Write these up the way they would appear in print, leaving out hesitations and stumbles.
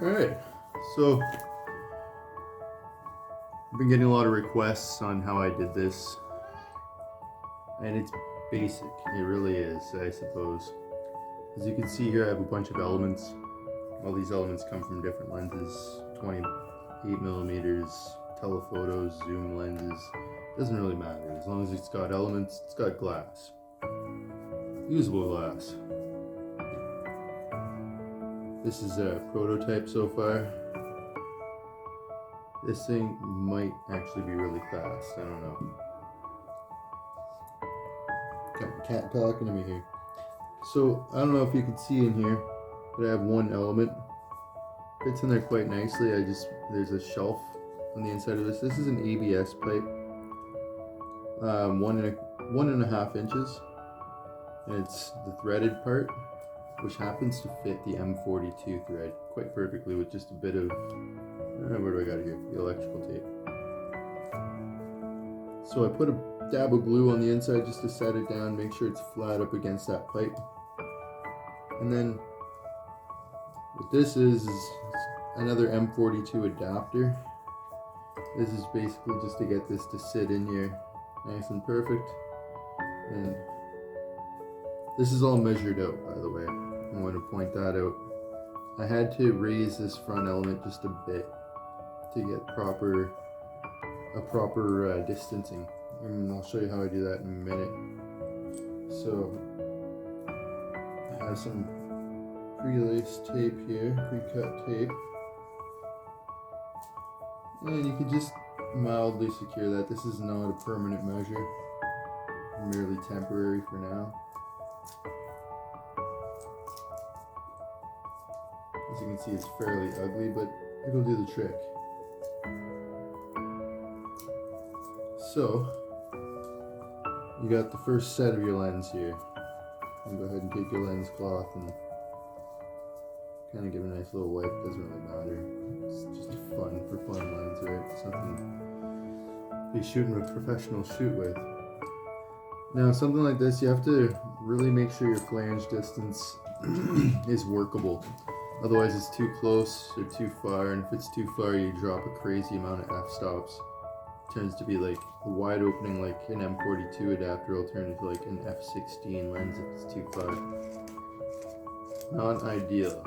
Alright, so I've been getting a lot of requests on how I did this, and it's basic. It really is, I suppose. As you can see here, I have a bunch of elements. All these elements come from different lenses, 28 millimeters, telephotos, zoom lenses. Doesn't really matter. As long as it's got elements, it's got glass. Usable glass. This is a prototype so far. This thing might actually be really fast, I don't know. Got my cat talking to me here. So, I don't know if you can see in here, but I have one element. Fits in there quite nicely. There's a shelf on the inside of this. This is an ABS pipe. 1.5 inches. And it's the threaded part, which happens to fit the M42 thread quite perfectly with just a bit of, where do I got here? The electrical tape. So I put a dab of glue on the inside just to set it down, make sure it's flat up against that pipe. And then what this is another M42 adapter. This is basically just to get this to sit in here nice and perfect. And this is all measured out, by the way. I want to point that out. I had to raise this front element just a bit to get proper distancing. And I'll show you how I do that in a minute. So I have some pre-laced tape here, pre-cut tape. And you can just mildly secure that. This is not a permanent measure, merely temporary for now. As you can see, it's fairly ugly, but it'll do the trick. So, you got the first set of your lens here. You go ahead and take your lens cloth and kind of give a nice little wipe. Doesn't really matter. It's just a fun lens, right? Something to be shooting with professional shoot with. Now, something like this, you have to really make sure your flange distance is workable. Otherwise, it's too close or too far, and if it's too far, you drop a crazy amount of f-stops. It turns to be like a wide opening, like an M42 adapter will turn into like an f16 lens if it's too far. Not ideal.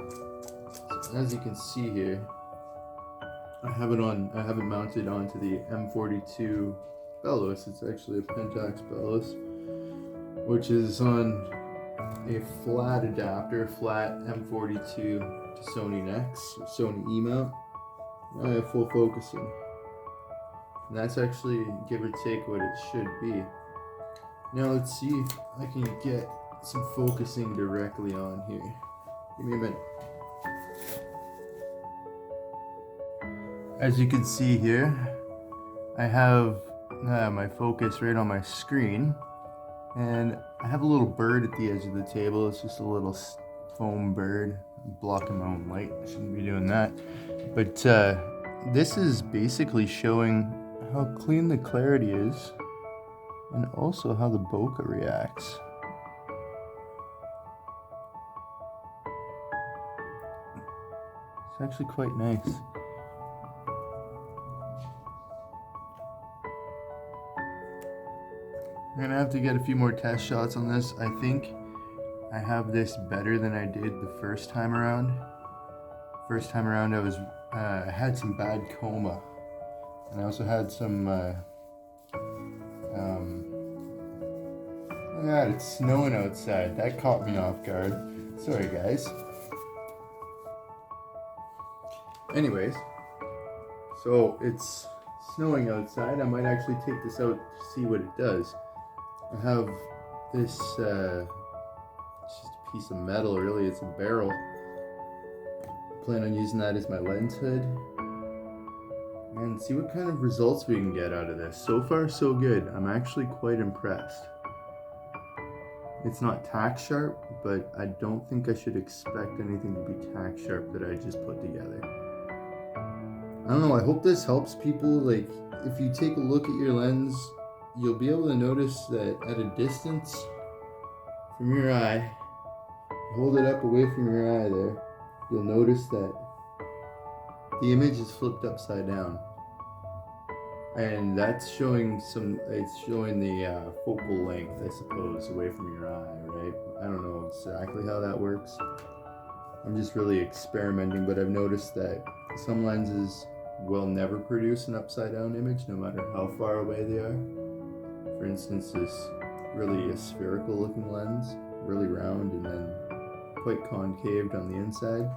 So as you can see here, I have it mounted onto the M42 bellows. It's actually a Pentax bellows, which is on a flat adapter, flat M42 to Sony Nex, Sony E-mount. Now I have full focusing. And that's actually, give or take, what it should be. Now let's see if I can get some focusing directly on here. Give me a minute. As you can see here, I have my focus right on my screen. And I have a little bird at the edge of the table. It's just a little foam bird. I'm blocking my own light. I shouldn't be doing that. But this is basically showing how clean the clarity is and also how the bokeh reacts. It's actually quite nice. I'm gonna have to get a few more test shots on this. I think I have this better than I did the first time around. First time around I had some bad coma. And I also had some, oh god, it's snowing outside. That caught me off guard. Sorry guys. Anyways, so it's snowing outside. I might actually take this out to see what it does. I have this, it's just a piece of metal, really. It's a barrel. I plan on using that as my lens hood. And see what kind of results we can get out of this. So far, so good. I'm actually quite impressed. It's not tack sharp, but I don't think I should expect anything to be tack sharp that I just put together. I don't know, I hope this helps people. Like, if you take a look at your lens, you'll be able to notice that at a distance from your eye, hold it up away from your eye there, you'll notice that the image is flipped upside down. And that's showing it's showing the focal length, I suppose, away from your eye, right? I don't know exactly how that works. I'm just really experimenting, but I've noticed that some lenses will never produce an upside down image no matter how far away they are. For instance, this really a spherical looking lens, really round and then quite concaved on the inside,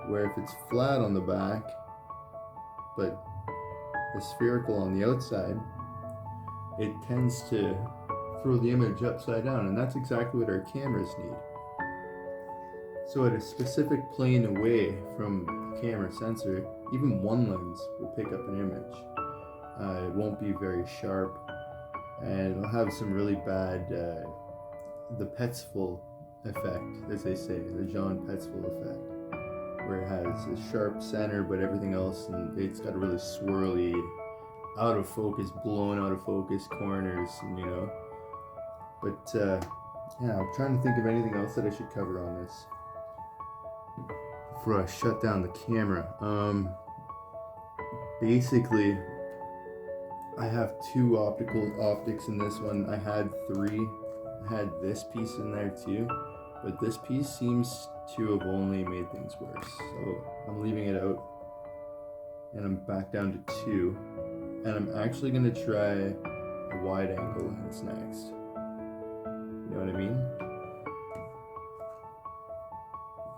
where if it's flat on the back but the spherical on the outside, it tends to throw the image upside down, and that's exactly what our cameras need. So at a specific plane away from the camera sensor, even one lens will pick up an image. It won't be very sharp, and it'll have some really bad, the Petzval effect, as they say, the Jean Petzval effect, where it has a sharp center, but everything else, and it's got a really swirly, out of focus, blown out of focus corners, you know. But yeah, I'm trying to think of anything else that I should cover on this before I shut down the camera. Basically, I have two optics in this one. I had three. I had this piece in there too, but this piece seems to have only made things worse. So I'm leaving it out, and I'm back down to two. And I'm actually gonna try a wide angle lens next. You know what I mean?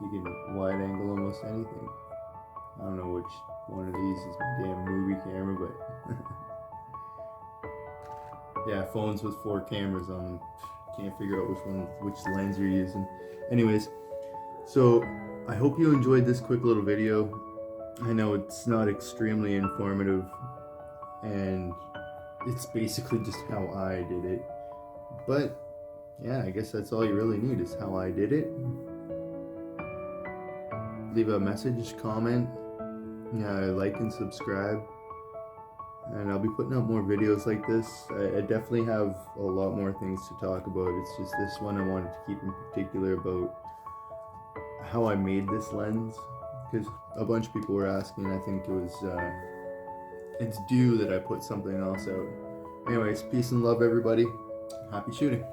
You can wide angle almost anything. I don't know which one of these is my damn movie camera, but yeah, phones with 4 cameras on them. Can't figure out which lens you're using. Anyways, so I hope you enjoyed this quick little video. I know it's not extremely informative, and it's basically just how I did it. But yeah, I guess that's all you really need is how I did it. Leave a message, comment, like and subscribe, and I'll be putting out more videos like this. I definitely have a lot more things to talk about. It's just this one I wanted to keep in particular about how I made this lens, because a bunch of people were asking. I think it was it's due that I put something else out. Anyways, peace and love, everybody. Happy shooting.